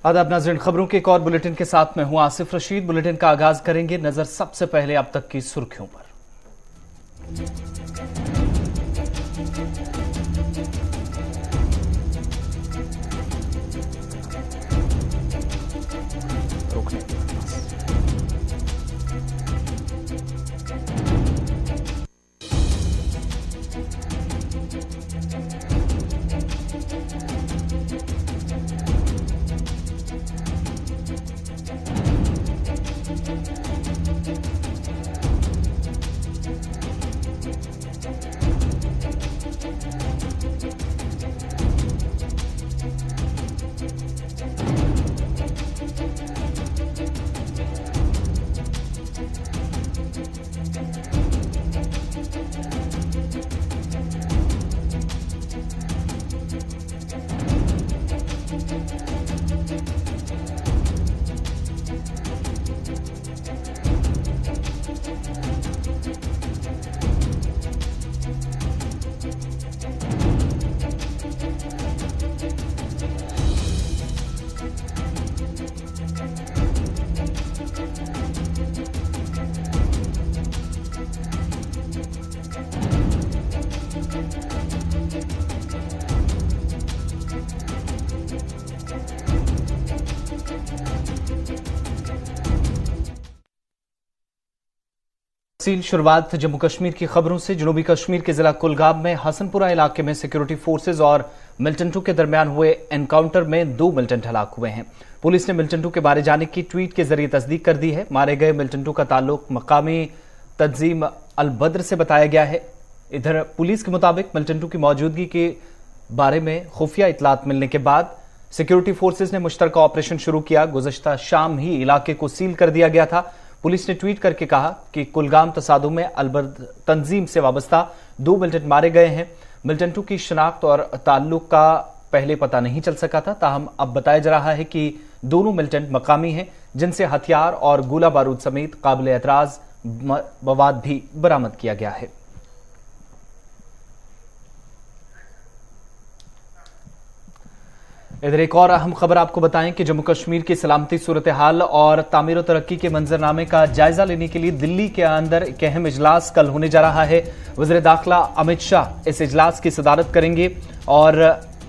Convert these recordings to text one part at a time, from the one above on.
आदाब नाज़रीन, खबरों के एक और बुलेटिन के साथ मैं हूं आसिफ रशीद। बुलेटिन का आगाज करेंगे नजर सबसे पहले अब तक की सुर्खियों पर। शुरुआत जम्मू कश्मीर की खबरों से। जनूबी कश्मीर के जिला कुलगाम में हसनपुरा इलाके में सिक्योरिटी फोर्सेज और मिलिटेंटों के दरमियान हुए एनकाउंटर में 2 मिलिटेंट हलाक हुए हैं। पुलिस ने मिलिटेंटों के मारे जाने की ट्वीट के जरिए तस्दीक कर दी है। मारे गए मिलिटेंटों का ताल्लुक मकामी तंजीम अल बद्र से बताया गया है। इधर पुलिस के मुताबिक मिलिटेंटों की मौजूदगी के बारे में खुफिया इतलात मिलने के बाद सिक्योरिटी फोर्सेज ने मुश्तरका ऑपरेशन शुरू किया। गुज़श्ता शाम ही इलाके को सील कर दिया गया था। पुलिस ने ट्वीट करके कहा कि कुलगाम तसादुम में अलबर्द तंजीम से वाबस्ता 2 मिलिटेंट मारे गए हैं। मिलिटेंटों की शनाख्त और ताल्लुक का पहले पता नहीं चल सका था, ताहम अब बताया जा रहा है कि दोनों मिलिटेंट मकामी हैं, जिनसे हथियार और गोला बारूद समेत काबिल एतराज मवाद भी बरामद किया गया है। इधर एक और अहम खबर आपको बताएं कि जम्मू कश्मीर की सलामती सूरत हाल और तामीर और तरक्की के मंजरनामे का जायजा लेने के लिए दिल्ली के अंदर एक अहम इजलास कल होने जा रहा है। वज़ीर दाखिला अमित शाह इस इजलास की सदारत करेंगे और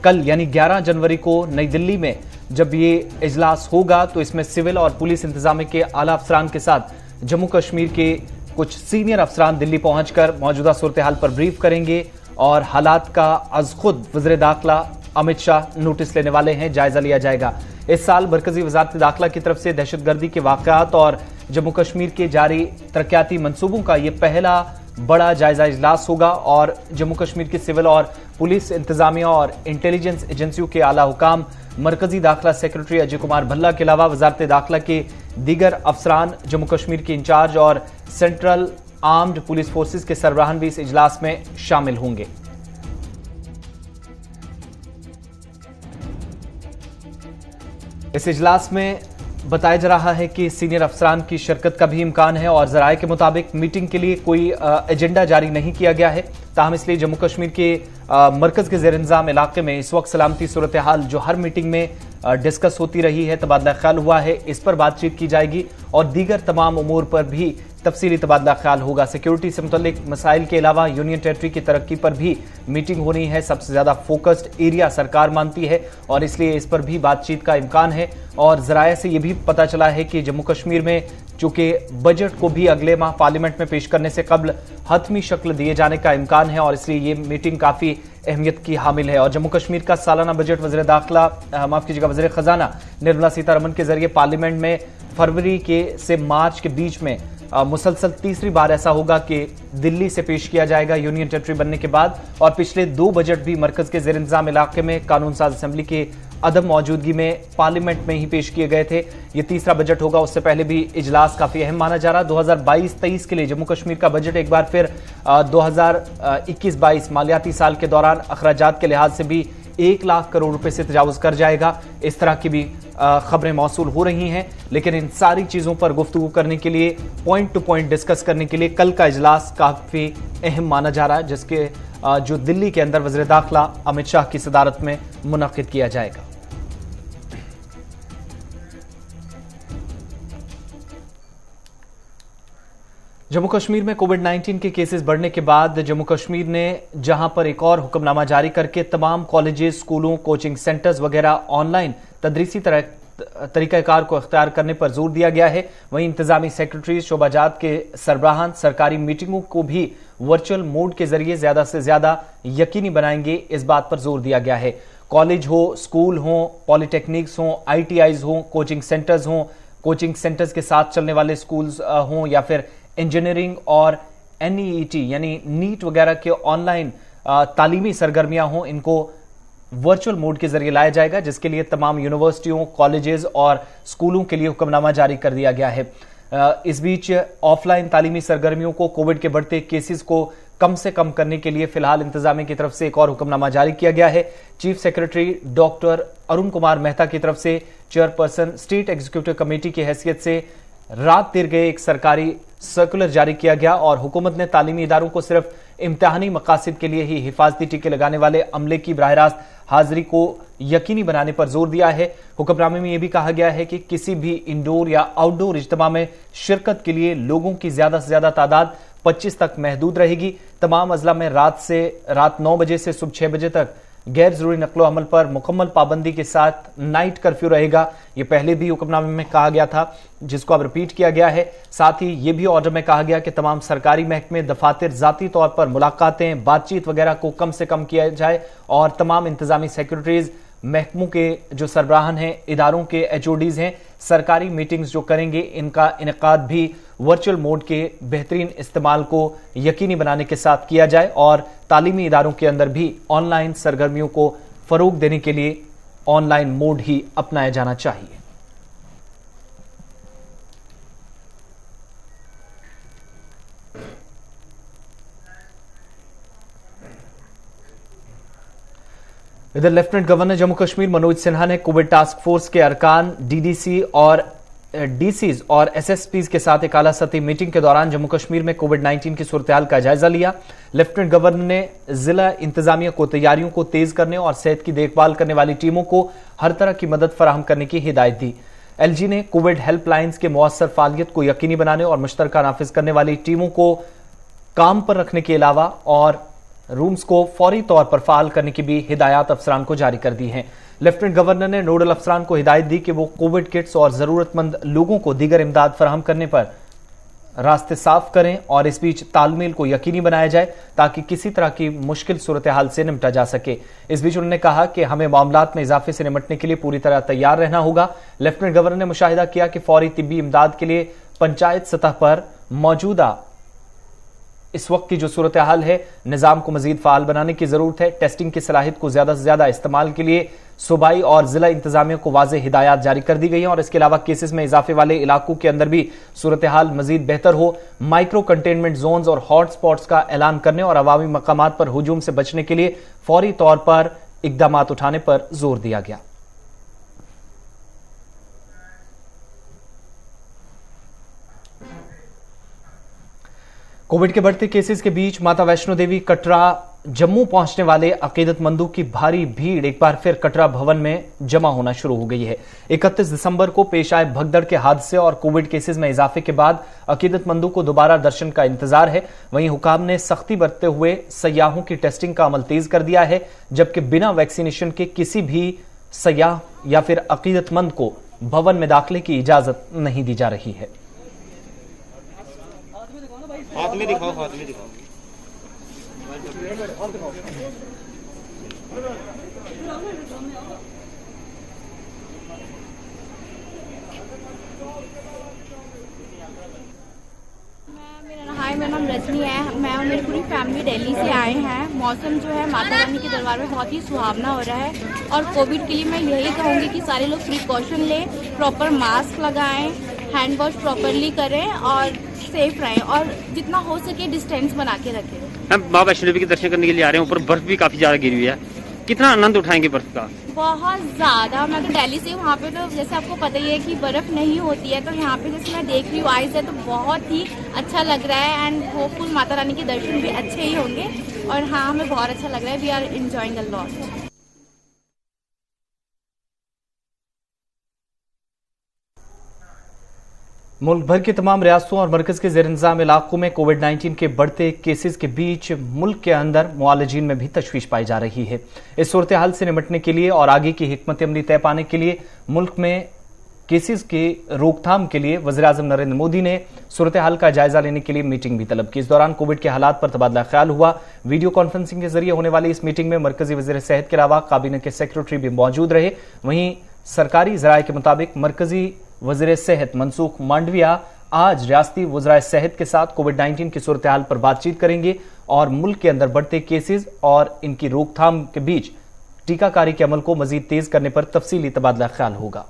कल यानी 11 जनवरी को नई दिल्ली में जब ये इजलास होगा तो इसमें सिविल और पुलिस इंतजामिया के आला अफसरान के साथ जम्मू कश्मीर के कुछ सीनियर अफसरान दिल्ली पहुंचकर मौजूदा सूरत हाल पर ब्रीफ करेंगे और हालात का अज खुद वज़ीर दाखिला अमित शाह नोटिस लेने वाले हैं, जायजा लिया जाएगा। इस साल मरकजी वजारत दाखिला की तरफ से दहशतगर्दी के वाकयात और जम्मू कश्मीर के जारी तरक्याती मंसूबों का यह पहला बड़ा जायजा इजलास होगा और जम्मू कश्मीर की सिविल और पुलिस इंतजामिया और इंटेलिजेंस एजेंसियों के आला हुकाम, मरकजी दाखिला सेक्रेटरी अजय कुमार भल्ला के अलावा वजारत दाखिला के दीगर अफसरान, जम्मू कश्मीर के इंचार्ज और सेंट्रल आर्म्ड पुलिस फोर्सेज के सरबराहान भी इस इजलास में शामिल होंगे। इस इजलास में बताया जा रहा है कि सीनियर अफसरान की शिरकत का भी इम्कान है और जराये के मुताबिक मीटिंग के लिए कोई एजेंडा जारी नहीं किया गया है। ताहम इसलिए जम्मू कश्मीर के मरकज के ज़ेर इंतज़ाम इलाके में इस वक्त सलामती सूरत हाल जो हर मीटिंग में डिस्कस होती रही है, तबादला ख्याल हुआ है, इस पर बातचीत की जाएगी और दीगर तमाम उमूर पर भी तफसीली तबादला ख्याल होगा। सिक्योरिटी से मुतल्लिक मसाइल के अलावा यूनियन टेरिटरी की तरक्की पर भी मीटिंग होनी है। सबसे ज्यादा फोकस्ड एरिया सरकार मानती है और इसलिए इस पर भी बातचीत का इम्कान है। और जराये से यह भी पता चला है कि जम्मू कश्मीर में चूंकि बजट को भी अगले माह पार्लियामेंट में पेश करने से कबल हतमी शक्ल दिए जाने का इम्कान है और इसलिए ये मीटिंग काफी अहमियत की हामिल है। और जम्मू कश्मीर का सालाना बजट वज़ीर दाखिला वज़ीर खजाना निर्मला सीतारमण के जरिए पार्लियामेंट में फरवरी के से मार्च के बीच में मुसलसल तीसरी बार ऐसा होगा कि दिल्ली से पेश किया जाएगा यूनियन टेरिटरी बनने के बाद। और पिछले 2 बजट भी मरकज के ज़ेर इंतज़ाम इलाके में कानून साज असेंबली के अदम मौजूदगी में पार्लियामेंट में ही पेश किए गए थे। ये तीसरा बजट होगा। उससे पहले भी इजलास काफी अहम माना जा रहा। 2022-23 के लिए जम्मू कश्मीर का बजट एक बार फिर 2021-22 मालियाती साल के दौरान अखराजात के लिहाज से भी 1 लाख करोड़ रुपए से तजावुज कर जाएगा। इस तरह की भी खबरें मौसूल हो रही हैं। लेकिन इन सारी चीजों पर गुफ्तगू करने के लिए, पॉइंट टू पॉइंट डिस्कस करने के लिए कल का इजलास काफी अहम माना जा रहा है, जिसके जो दिल्ली के अंदर वज़ीर दाखिला अमित शाह की सदारत में मुनक्किद किया जाएगा। जम्मू कश्मीर में कोविड-19 के केसेस बढ़ने के बाद जम्मू कश्मीर ने जहां पर एक और हुक्मनामा जारी करके तमाम कॉलेजेस, स्कूलों, कोचिंग सेंटर्स वगैरह ऑनलाइन तदरीसी तरीकाकार को अख्तियार करने पर जोर दिया गया है, वहीं इंतजामी सेक्रेटरी शोबाजात के सरबराहान सरकारी मीटिंगों को भी वर्चुअल मोड के जरिए ज्यादा से ज्यादा यकीनी बनाएंगे, इस बात पर जोर दिया गया है। कॉलेज हो, स्कूल हो, पॉलिटेक्निक्स हो, ITIs हो, कोचिंग सेंटर्स हो, कोचिंग सेंटर्स के साथ चलने वाले स्कूल्स हों या फिर इंजीनियरिंग और NEET यानी नीट वगैरह के ऑनलाइन तालीमी सरगर्मियां हों, इनको वर्चुअल मोड के जरिए लाया जाएगा, जिसके लिए तमाम यूनिवर्सिटियों, कॉलेजेस और स्कूलों के लिए हुक्मनामा जारी कर दिया गया है। इस बीच ऑफलाइन तालीमी सरगर्मियों को कोविड के बढ़ते केसेस को कम से कम करने के लिए फिलहाल इंतजामिया की तरफ से एक और हुक्मनामा जारी किया गया है। Chief secretary doctor Arun Kumar Mehta की तरफ से चेयरपर्सन स्टेट एग्जीक्यूटिव कमेटी की हैसियत से रात देर गए एक सरकारी सर्कुलर जारी किया गया और हुकूमत ने तालीमी इदारों को सिर्फ इम्तिहानी मकासद के लिए ही हिफाजती टीके लगाने वाले अमले की बराह रास्त हाजिरी को यकीनी बनाने पर जोर दिया है। हुक्मनामे में यह भी कहा गया है कि किसी भी इंडोर या आउटडोर इज्तिमा में शिरकत के लिए लोगों की ज्यादा से ज्यादा तादाद 25 तक महदूद रहेगी। तमाम अजला में रात 9 बजे से सुबह 6 बजे तक गैर जरूरी नकलो अमल पर मुकम्मल पाबंदी के साथ नाइट कर्फ्यू रहेगा। यह पहले भी हुक्मनामे में कहा गया था, जिसको अब रिपीट किया गया है। साथ ही यह भी ऑर्डर में कहा गया कि तमाम सरकारी महकमे, दफातर जाती तौर पर मुलाकातें, बातचीत वगैरह को कम से कम किया जाए और तमाम इंतजामी सेक्रेटरीज, महकमों के जो सरबराहान हैं, इदारों के HODs हैं, सरकारी मीटिंग्स जो करेंगे, इनका इनेकाद भी वर्चुअल मोड के बेहतरीन इस्तेमाल को यकीनी बनाने के साथ किया जाए और तालीमी इदारों के अंदर भी ऑनलाइन सरगर्मियों को फरोग देने के लिए ऑनलाइन मोड ही अपनाया जाना चाहिए। इधर लेफ्टिनेंट गवर्नर जम्मू कश्मीर मनोज सिन्हा ने कोविड टास्क फोर्स के अरकान, DDC और DCs और SSPs के साथ एक आला सतही मीटिंग के दौरान जम्मू कश्मीर में कोविड-19 की सूरत-ए-हाल का जायजा लिया। लेफ्टिनेंट गवर्नर ने जिला इंतजामिया को तैयारियों को तेज करने और सेहत की देखभाल करने वाली टीमों को हर तरह की मदद फराहम करने की हिदायत दी। LG ने कोविड हेल्पलाइंस के मुअस्सर फालियत को यकीनी बनाने और मुश्तरका नाफिज करने वाली टीमों को काम पर रखने के अलावा और रूम्स को फौरी तौर पर फाल करने की भी हिदायत अफसरान को जारी कर दी हैं। लेफ्टिनेंट गवर्नर ने नोडल अफसरान को हिदायत दी कि वो कोविड किट्स और जरूरतमंद लोगों को दीगर इमदाद फराहम करने पर रास्ते साफ करें और इस बीच तालमेल को यकीनी बनाया जाए ताकि किसी तरह की मुश्किल सूरत हाल से निपटा जा सके। इस बीच उन्होंने कहा कि हमें मामलात में इजाफे से निपटने के लिए पूरी तरह तैयार रहना होगा। लेफ्टिनेंट गवर्नर ने मुशाहिदा किया कि फौरी तिब्बी इमदाद के लिए पंचायत सतह पर मौजूदा इस वक्त की जो सूरत हाल है, निजाम को मजीद फाल बनाने की जरूरत है। टेस्टिंग की सलाहियत को ज्यादा से ज्यादा इस्तेमाल के लिए सूबाई और जिला इंतजामिया को वाज़ेह हिदायत जारी कर दी गई हैं और इसके अलावा केसेस में इजाफे वाले इलाकों के अंदर भी सूरत हाल मजीद बेहतर हो, माइक्रो कंटेनमेंट जोन्स और हॉट स्पॉट्स का ऐलान करने और अवामी मकामात पर हुजूम से बचने के लिए फौरी तौर पर इकदाम उठाने पर जोर दिया गया। कोविड के बढ़ते केसेस के बीच माता वैष्णो देवी कटरा जम्मू पहुंचने वाले अकीदतमंदों की भारी भीड़ एक बार फिर कटरा भवन में जमा होना शुरू हो गई है। 31 दिसंबर को पेश आए भगदड़ के हादसे और कोविड केसेस में इजाफे के बाद अकीदतमंदों को दोबारा दर्शन का इंतजार है। वहीं हुकाम ने सख्ती बरतते हुए सयाहों की टेस्टिंग का अमल तेज कर दिया है, जबकि बिना वैक्सीनेशन के किसी भी सयाह या फिर अकीदतमंद को भवन में दाखिले की इजाजत नहीं दी जा रही है। हाथ में दिखाओ, हाथ में दिखाओ। मेरा नाम रजनी है। मैं और मेरी पूरी फैमिली दिल्ली से आए हैं। मौसम जो है माता रानी के दरबार में बहुत ही सुहावना हो रहा है और कोविड के लिए मैं यही कहूँगी कि सारे लोग प्रिकॉशन लें, प्रॉपर मास्क लगाएं, हैंड वॉश प्रॉपरली करें और सेफ रहें और जितना हो सके डिस्टेंस बना के रखें। हम बाबा वैष्णो देवी के दर्शन करने के लिए आ रहे हैं। ऊपर बर्फ भी काफी ज्यादा गिरी हुई है, कितना आनंद उठाएंगे बर्फ का? बहुत ज्यादा। मैं तो दिल्ली से, वहाँ पे तो जैसे आपको पता ही है कि बर्फ नहीं होती है, तो यहाँ पे जैसे मैं देख रही हूँ आइज है तो बहुत ही अच्छा लग रहा है एंड होपफुल माता रानी के दर्शन भी अच्छे ही होंगे और हाँ हमें बहुत अच्छा लग रहा है। We are enjoying a lot. मुल्क भर की तमाम रियासतों और मरकज के जेर इंतजाम इलाकों में कोविड-19 के बढ़ते केसेस के बीच मुल्क के अंदर मुआलजीन में भी तशवीश पाई जा रही है। इस सूरत हाल से निपटने के लिए और आगे की हिकमत अमली तय पाने के लिए मुल्क में केसेस की रोकथाम के लिए वज़ीर-ए-आज़म नरेंद्र मोदी ने सूरत हाल का जायजा लेने के लिए मीटिंग भी तलब की। इस दौरान कोविड के हालात पर तबादला ख्याल हुआ। वीडियो कॉन्फ्रेंसिंग के जरिए होने वाली इस मीटिंग में मरकजी वज़ीर सेहत के अलावा काबीना के सेक्रेटरी भी मौजूद रहे। वहीं सरकारी ज़राए के मुताबिक मरकजी वज़ीर सेहत मनसूख मांडविया आज रियासती वज़राए सेहत के साथ कोविड-19 की सूरत हाल पर बातचीत करेंगे और मुल्क के अंदर बढ़ते केसेस और इनकी रोकथाम के बीच टीकाकारी के अमल को मजीद तेज करने पर तफसीली तबादला ख्याल होगा।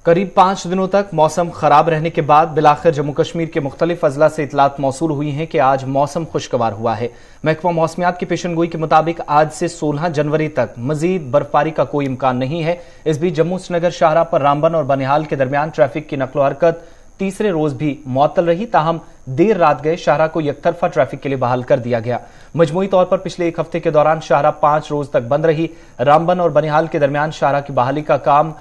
करीब 5 दिनों तक मौसम खराब रहने के बाद बिलाखिर जम्मू कश्मीर के मुख्तलिफ अजला से इतलात मौसूल हुई हैं कि आज मौसम खुशगवार हुआ है। महकमा मौसमियात की पेशनगोई के मुताबिक आज से 16 जनवरी तक मजीद बर्फबारी का कोई इम्कान नहीं है। इस बीच जम्मू श्रीनगर शाहराह पर रामबन और बनिहाल के दरमियान ट्रैफिक की नकलो हरकत तीसरे रोज भी मुअत्तल रही। ताहम देर रात गए शाहराह को यकतरफा ट्रैफिक के लिए बहाल कर दिया गया। मजमूई तौर पर पिछले एक हफ्ते के दौरान शाहराह 5 रोज तक बंद रही। रामबन और बनिहाल के दरमियान शाहराह की बहाली का काम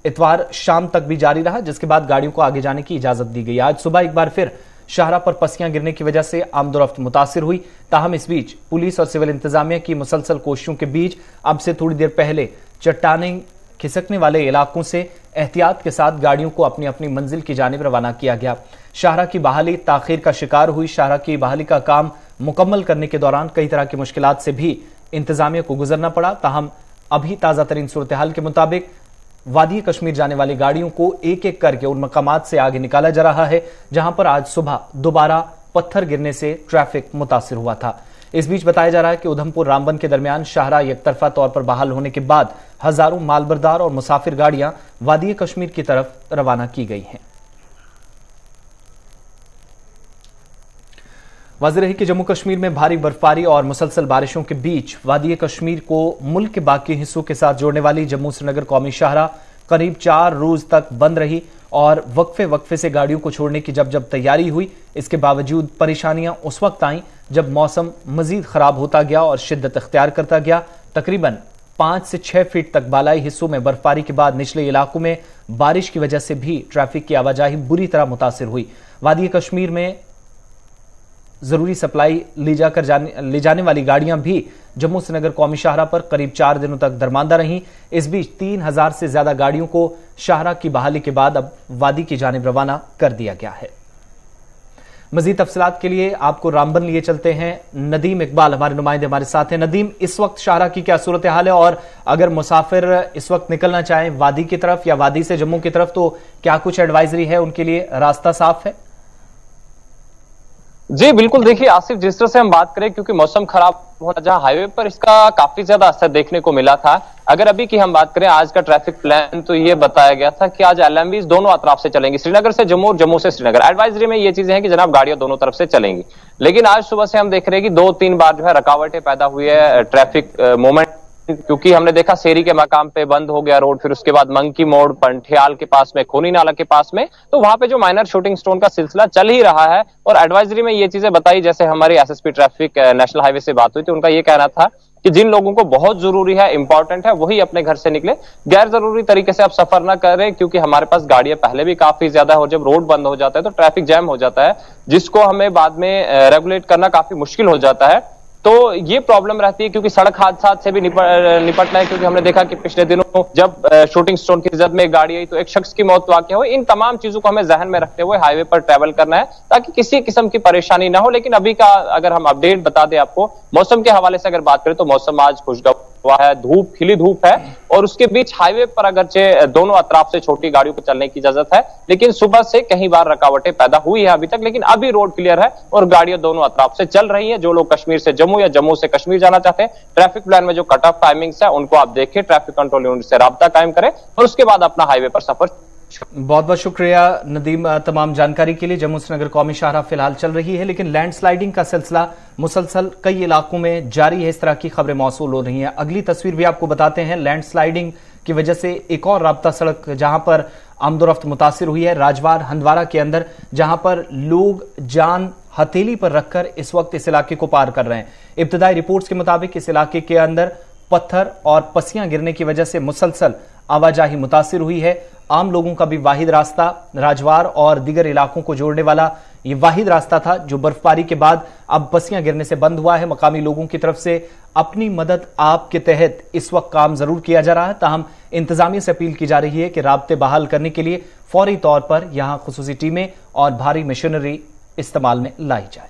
इतवार शाम तक भी जारी रहा, जिसके बाद गाड़ियों को आगे जाने की इजाजत दी गई। आज सुबह एक बार फिर शाहराह पर पस्सियां गिरने की वजह से आमदोरफ्त मुतासिर हुई। ताहम इस बीच पुलिस और सिविल इंतजामिया की मुसलसल कोशिशों के बीच अब से थोड़ी देर पहले चट्टानें खिसकने वाले इलाकों से एहतियात के साथ गाड़ियों को अपनी अपनी मंजिल की जानिब रवाना किया गया। शाहराह की बहाली ताखीर का शिकार हुई। शाहराह की बहाली का काम मुकम्मल करने के दौरान कई तरह की मुश्किलात से भी इंतजामिया को गुजरना पड़ा। ताहम अभी ताजा तरीन सूरत हाल के मुताबिक वादी कश्मीर जाने वाली गाड़ियों को एक एक करके उन मकामात से आगे निकाला जा रहा है जहां पर आज सुबह दोबारा पत्थर गिरने से ट्रैफिक मुतासिर हुआ था। इस बीच बताया जा रहा है कि उधमपुर रामबन के दरमियान शाहराह एकतरफा तौर पर बहाल होने के बाद हजारों मालबरदार और मुसाफिर गाड़ियां वादी कश्मीर की तरफ रवाना की गई हैं। वाज़ेह रही कि जम्मू कश्मीर में भारी बर्फबारी और मुसलसल बारिशों के बीच वादी कश्मीर को मुल्क के बाकी हिस्सों के साथ जोड़ने वाली जम्मू श्रीनगर कौमी शाहराह करीब 4 रोज तक बंद रही और वक्फे से गाड़ियों को छोड़ने की जब तैयारी हुई। इसके बावजूद परेशानियां उस वक्त आईं जब मौसम मजीद खराब होता गया और शिद्दत इख्तियार करता गया। तकरीबन 5 से 6 फीट तक बालाई हिस्सों में बर्फबारी के बाद निचले इलाकों में बारिश की वजह से भी ट्रैफिक की आवाजाही बुरी तरह मुतासिर हुई। वादी कश्मीर में जरूरी सप्लाई ले जाने वाली गाड़ियां भी जम्मू श्रीनगर कौमी शाहराह पर करीब 4 दिनों तक दरमांदा रहीं। इस बीच 3000 से ज्यादा गाड़ियों को शाहराह की बहाली के बाद अब वादी की जानिब रवाना कर दिया गया है। मजीद तफसीलात के लिए आपको रामबन लिए चलते हैं। नदीम इकबाल हमारे नुमाइंदे हमारे साथ हैं। नदीम, इस वक्त शाहराह की क्या सूरत हाल है और अगर मुसाफिर इस वक्त निकलना चाहें वादी की तरफ या वादी से जम्मू की तरफ तो क्या कुछ एडवाइजरी है उनके लिए? रास्ता साफ है? जी बिल्कुल, देखिए आसिफ, जिस तरह से हम बात करें क्योंकि मौसम खराब होना, जहां हाईवे पर इसका काफी ज्यादा असर देखने को मिला था। अगर अभी की हम बात करें आज का ट्रैफिक प्लान तो ये बताया गया था कि आज एलएमवीज दोनों अतराफ से चलेंगी, श्रीनगर से जम्मू और जम्मू से श्रीनगर। एडवाइजरी में ये चीजें हैं कि जनाब गाड़ियां दोनों तरफ से चलेंगी, लेकिन आज सुबह से हम देख रहे हैं कि 2-3 बार जो है रुकावटें पैदा हुई है ट्रैफिक मूवमेंट, क्योंकि हमने देखा सेरी के मकाम पे बंद हो गया रोड, फिर उसके बाद मंकी मोड़ पंठियाल के पास में, खूनी नाला के पास में, तो वहां पे जो माइनर शूटिंग स्टोन का सिलसिला चल ही रहा है। और एडवाइजरी में ये चीजें बताई, जैसे हमारी एसएसपी ट्रैफिक नेशनल हाईवे से बात हुई थी, उनका ये कहना था कि जिन लोगों को बहुत जरूरी है, इंपॉर्टेंट है, वही अपने घर से निकले, गैर जरूरी तरीके से आप सफर ना करें, क्योंकि हमारे पास गाड़ियां पहले भी काफी ज्यादा है और जब रोड बंद हो जाता है तो ट्रैफिक जैम हो जाता है, जिसको हमें बाद में रेगुलेट करना काफी मुश्किल हो जाता है। तो ये प्रॉब्लम रहती है क्योंकि सड़क हादसा से भी निपटना है, क्योंकि हमने देखा कि पिछले दिनों जब शूटिंग स्टोन की जद में गाड़ी आई तो एक शख्स की मौत वाकई हुई। इन तमाम चीजों को हमें जहन में रखते हुए हाईवे पर ट्रैवल करना है ताकि किसी किस्म की परेशानी ना हो। लेकिन अभी का अगर हम अपडेट बता दें आपको, मौसम के हवाले से अगर बात करें तो मौसम आज खुशगवार है, धूप खिली धूप है और उसके बीच हाईवे पर अगरचे दोनों अतराफ से छोटी गाड़ियों को चलने की इजाजत है, लेकिन सुबह से कई बार रुकावटें पैदा हुई है अभी तक, लेकिन अभी रोड क्लियर है और गाड़ियां दोनों अतराफ से चल रही है। जो लोग कश्मीर से जम्मू या जम्मू से कश्मीर जाना चाहते हैं, ट्रैफिक प्लान में जो कट ऑफ टाइमिंग्स है उनको आप देखिए, ट्रैफिक कंट्रोल यूनिट से राब्ता कायम करें और उसके बाद अपना हाईवे पर सफर। बहुत बहुत शुक्रिया नदीम तमाम जानकारी के लिए। जम्मू श्रीनगर कौमी शाहराह फिलहाल चल रही है, लेकिन लैंडस्लाइडिंग का सिलसिला मुसलसल कई इलाकों में जारी है। इस तरह की खबरें मौसूल हो रही हैं। अगली तस्वीर भी आपको बताते हैं। लैंडस्लाइडिंग की वजह से एक और राब्ता सड़क जहां पर आमदोरफ्त मुतासिर हुई है, राजवार हंदवारा के अंदर, जहां पर लोग जान हथेली पर रखकर इस वक्त इस इलाके को पार कर रहे हैं। इब्तदाई रिपोर्ट्स के मुताबिक इस इलाके के अंदर पत्थर और पस्सियां गिरने की वजह से मुसलसल आवाजाही मुतासिर हुई है। आम लोगों का भी वाहिद रास्ता राजवार और दीगर इलाकों को जोड़ने वाला ये वाहिद रास्ता था जो बर्फबारी के बाद अब पस्सियां गिरने से बंद हुआ है। मकामी लोगों की तरफ से अपनी मदद आप के तहत इस वक्त काम जरूर किया जा रहा है, ताहम इंतजामिया से अपील की जा रही है कि राब्ते बहाल करने के लिए फौरी तौर पर यहां खुसूसी टीमें और भारी मशीनरी इस्तेमाल में लाई जाए।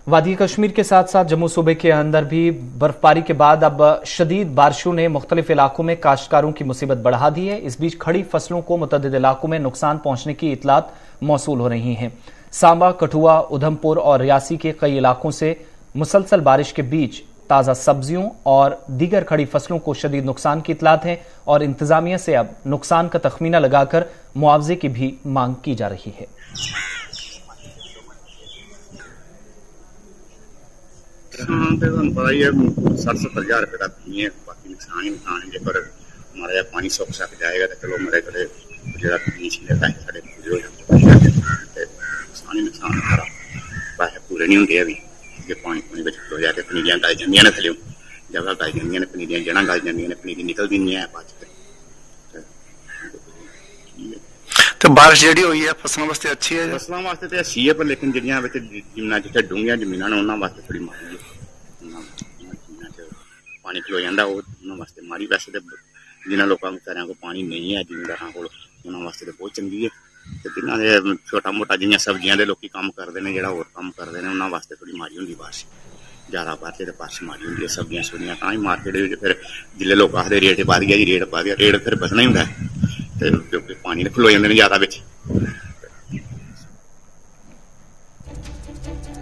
वादी कश्मीर के साथ साथ जम्मू सूबे के अंदर भी बर्फबारी के बाद अब शदीद बारिशों ने मुख्तलिफ इलाकों में काश्तकारों की मुसीबत बढ़ा दी है। इस बीच खड़ी फसलों को मुतअद्दिद इलाकों में नुकसान पहुंचने की इतलात मौसूल हो रही हैं। सांबा, कठुआ, उधमपुर और रियासी के कई इलाकों से मुसलसल बारिश के बीच ताज़ा सब्जियों और दीगर खड़ी फसलों को शदीद नुकसान की इतलात है और इंतजामिया से अब नुकसान का तखमीना लगाकर मुआवजे की भी मांग की जा रही है। 60-70 हज़ार रुपए का है, बाकी नुकसान ही नुकसान है। जेकर हमारा पानी सुख सक जाएगा तो चलो मेरे को जो नुकसान ही नुकसान है। पैसे पूरे नहीं होंगे अभी पानी खलो जाके पनीरियां गल जांदियां ने थल्ले जगह गल जांदियां ने पनीरियां जड़ां गल जांदियां ने पनीरी निकलदी नहीं है बाद तो बारिश जी हुई है फसलों वास्ते अच्छी है। फसलों वास्ते तो अच्छी है पर लेकिन जड़ियां जमीना जिथे डूंगियां जमीना ने उन्होंने वास्ते थोड़ी माड़ी है। पानी खलो जाता उन्होंने वास्ते माड़ी। वैसे तो जिन्होंने लोगों बेचारियों को पानी नहीं है जिमीदारों को उन्होंने वास्ते तो बहुत चंगी है। जिन्होंने छोटा मोटा जियां सब्जियां दे लोग काम करते हैं, जो काम करते हैं उन्होंने वास्ते थोड़ी माड़ी होंगी बारिश। ज्यादा बारिश तो बारिश माड़ी होंगी है। सब्जियां सुब्जियां तां ही मार्केट फिर जिले लोग आखते रेट पा दिया जी, रेट पा दिया, रेट फिर बसना ही होंगे क्योंकि पानी ने खलो जाते हैं ज्यादा बिच।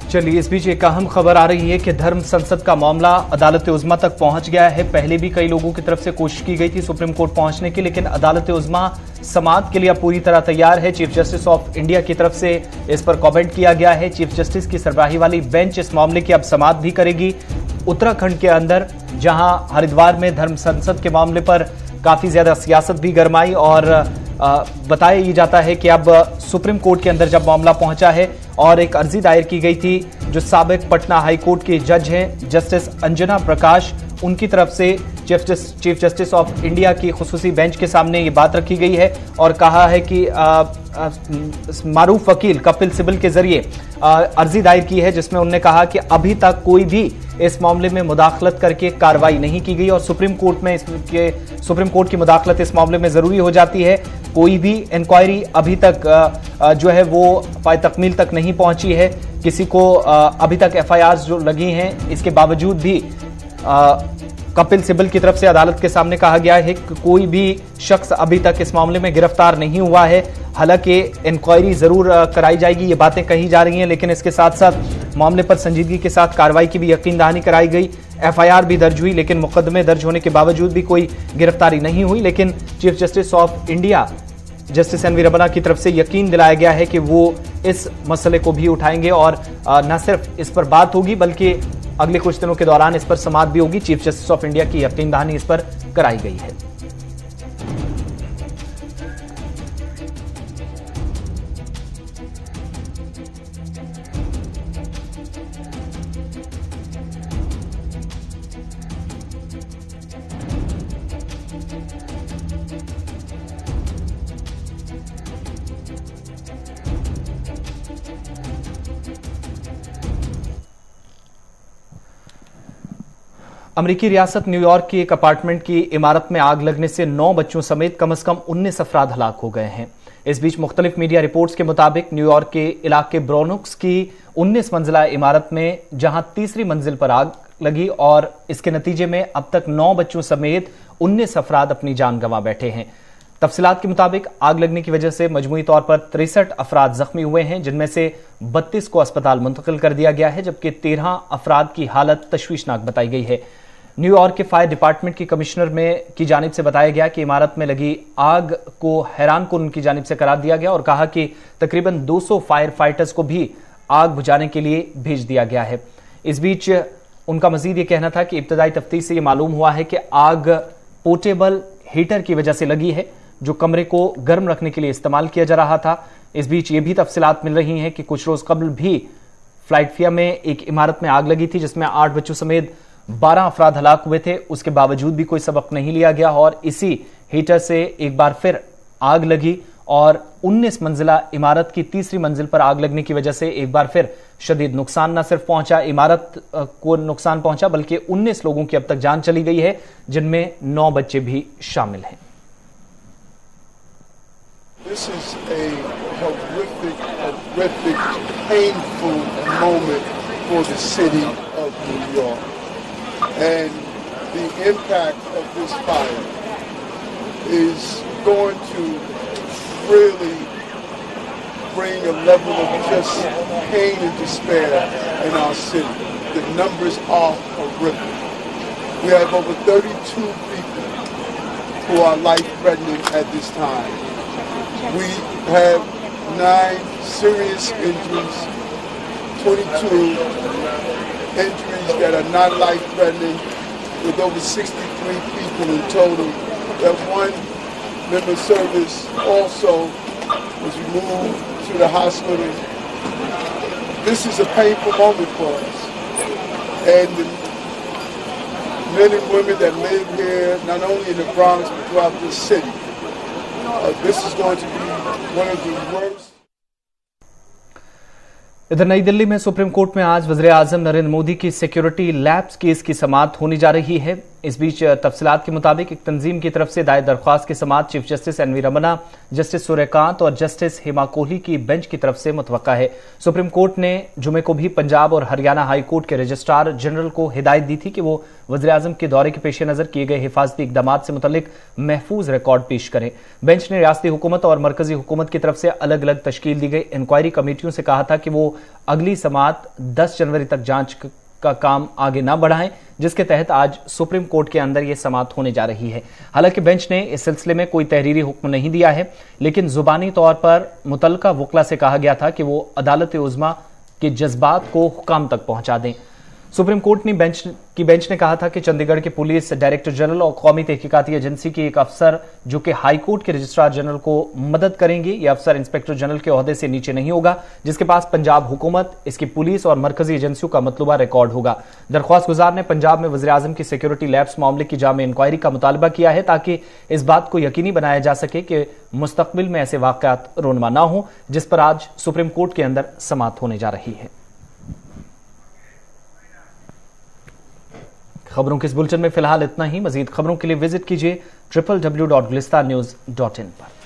चलिए, इस बीच एक अहम खबर आ रही है कि धर्म संसद का मामला अदालत उज़्मा तक पहुंच गया है। पहले भी कई लोगों की तरफ से कोशिश की गई थी सुप्रीम कोर्ट पहुंचने की, लेकिन अदालत उज़्मा समाअत के लिए अब पूरी तरह तैयार है। चीफ जस्टिस ऑफ इंडिया की तरफ से इस पर कमेंट किया गया है। चीफ जस्टिस की सरबराही वाली बेंच इस मामले की अब समाअत भी करेगी। उत्तराखंड के अंदर जहां हरिद्वार में धर्म संसद के मामले पर काफी ज्यादा सियासत भी गरमाई और बताया ये जाता है कि अब सुप्रीम कोर्ट के अंदर जब मामला पहुंचा है और एक अर्जी दायर की गई थी जो साबिक पटना हाई कोर्ट के जज हैं जस्टिस अंजना प्रकाश, उनकी तरफ से चीफ जस्टिस ऑफ इंडिया की खुसूसी बेंच के सामने ये बात रखी गई है और कहा है कि मारूफ वकील कपिल सिब्बल के जरिए अर्जी दायर की है जिसमें उन्होंने कहा कि अभी तक कोई भी इस मामले में मुदाखलत करके कार्रवाई नहीं की गई और सुप्रीम कोर्ट की मुदाखलत इस मामले में जरूरी हो जाती है। कोई भी इंक्वायरी अभी तक जो है वो पाए तकमील तक नहीं पहुंची है। किसी को अभी तक एफआईआर जो लगी हैं इसके बावजूद भी कपिल सिब्बल की तरफ से अदालत के सामने कहा गया है कि कोई भी शख्स अभी तक इस मामले में गिरफ्तार नहीं हुआ है। हालांकि इंक्वायरी जरूर कराई जाएगी, ये बातें कही जा रही हैं, लेकिन इसके साथ साथ मामले पर संजीदगी के साथ कार्रवाई की भी यकीन दहानी कराई गई। एफआईआर भी दर्ज हुई, लेकिन मुकदमे दर्ज होने के बावजूद भी कोई गिरफ्तारी नहीं हुई। लेकिन chief justice of India justice N V Ramana की तरफ से यकीन दिलाया गया है कि वो इस मसले को भी उठाएंगे और न सिर्फ इस पर बात होगी बल्कि अगले कुछ दिनों के दौरान इस पर समाअत भी होगी। चीफ जस्टिस ऑफ इंडिया की यकीन दहानी इस पर कराई गई है। अमेरिकी रियासत न्यूयॉर्क की एक अपार्टमेंट की इमारत में आग लगने से 9 बच्चों समेत कम से कम 19 अफराद हलाक हो गए हैं। इस बीच मुख्तलिफ मीडिया रिपोर्ट्स के मुताबिक न्यूयॉर्क के इलाके ब्रोनुक्स की 19 मंजिला इमारत में जहां तीसरी मंजिल पर आग लगी और इसके नतीजे में अब तक 9 बच्चों समेत 19 अफराद अपनी जान गंवा बैठे हैं। तफसीलात के मुताबिक आग लगने की वजह से मजमूई तौर पर 63 अफराद जख्मी हुए हैं, जिनमें से 32 को अस्पताल मुंतकिल कर दिया गया है, जबकि 13 अफराद की हालत तशवीशनाक बताई गई है। न्यूयॉर्क के फायर डिपार्टमेंट की कमिश्नर की जानिब से बताया गया कि इमारत में लगी आग को हैरानकुन उनकी जानिब से करार दिया गया और कहा कि तकरीबन 200 फायर फाइटर्स को भी आग बुझाने के लिए भेज दिया गया है। इस बीच उनका मजीद ये कहना था कि इब्तदाई तफ्तीश से ये मालूम हुआ है कि आग पोर्टेबल हीटर की वजह से लगी है जो कमरे को गर्म रखने के लिए इस्तेमाल किया जा रहा था। इस बीच ये भी तफसीलात मिल रही हैं कि कुछ रोज कबल भी फ्लाइटफिया में एक इमारत में आग लगी थी जिसमें 8 बच्चों समेत 12 अफराद हलाक हुए थे। उसके बावजूद भी कोई सबक नहीं लिया गया और इसी हीटर से एक बार फिर आग लगी और 19 मंजिला इमारत की तीसरी मंजिल पर आग लगने की वजह से एक बार फिर शदीद नुकसान न सिर्फ पहुंचा इमारत को नुकसान पहुंचा बल्कि 19 लोगों की अब तक जान चली गई है जिनमें 9 बच्चे भी शामिल हैं। This is a horrific, painful moment for the city of New York. And the impact of this fire is going to really bring a level of just pain and despair in our city. The numbers are horrific. We have over 32 people who are life-threatening at this time. We have 9 serious injuries, 22 injuries that are not life-threatening, with over 63 people in total. That one member of service also was removed to the hospital. This is a painful moment for us. And the men and women that live here, not only in the Bronx, but throughout this city, this is going to be one of the worst. इधर नई दिल्ली में supreme court में आज वज़ीर आज़म नरेंद्र मोदी की security labs case की समाअत होने जा रही है। इस बीच तफसीलात के मुताबिक एक तंजीम की तरफ से दायर दरख्वास्त की समाअत chief justice N V Ramana, justice Suryakant और जस्टिस हेमा कोहली की बेंच की तरफ से मुतवक्का है। सुप्रीम कोर्ट ने जुमे को भी पंजाब और हरियाणा हाई कोर्ट के रजिस्ट्रार जनरल को हिदायत दी थी कि वो वज़ीर आज़म के दौरे के पेश नजर किए गए हिफाजती इकदाम से मुतल्लिक महफूज रिकॉर्ड पेश करें। बेंच ने रियासती हुकूमत और मरकजी हुकूमत की तरफ से अलग अलग तश्कील दी गई इंक्वायरी कमेटियों से कहा था कि वो अगली समाअत 10 जनवरी तक जांच का काम आगे न बढ़ाएं, जिसके तहत आज सुप्रीम कोर्ट के अंदर यह समाअत होने जा रही है। हालांकि बेंच ने इस सिलसिले में कोई तहरीरी हुक्म नहीं दिया है, लेकिन जुबानी तौर पर मुतल्लिका वकला से कहा गया था कि वो अदालत उज़्मा के जज्बात को हुकाम तक पहुंचा दें। सुप्रीम कोर्ट ने बेंच ने कहा था कि चंडीगढ़ के पुलिस डायरेक्टर जनरल और कौमी तहकीकाती एजेंसी के एक अफसर जो कि हाई कोर्ट के रजिस्ट्रार जनरल को मदद करेंगे, यह अफसर इंस्पेक्टर जनरल के ओहदे से नीचे नहीं होगा, जिसके पास पंजाब हुकूमत, इसकी पुलिस और मरकजी एजेंसियों का मतलूबा रिकॉर्ड होगा। दरख्वास्त गुजार ने पंजाब में वज़ीर आज़म की सिक्योरिटी लैब्स मामले की जामे इंक्वायरी का मुतालबा किया है ताकि इस बात को यकीनी बनाया जा सके कि मुस्तकबिल में ऐसे वाक़यात रोनमा ना हो, जिस पर आज सुप्रीम कोर्ट के अंदर समाअत होने जा रही है। खबरों के इस बुलेटिन में फिलहाल इतना ही। मजीद खबरों के लिए विजिट कीजिए www.gulistannews.in पर।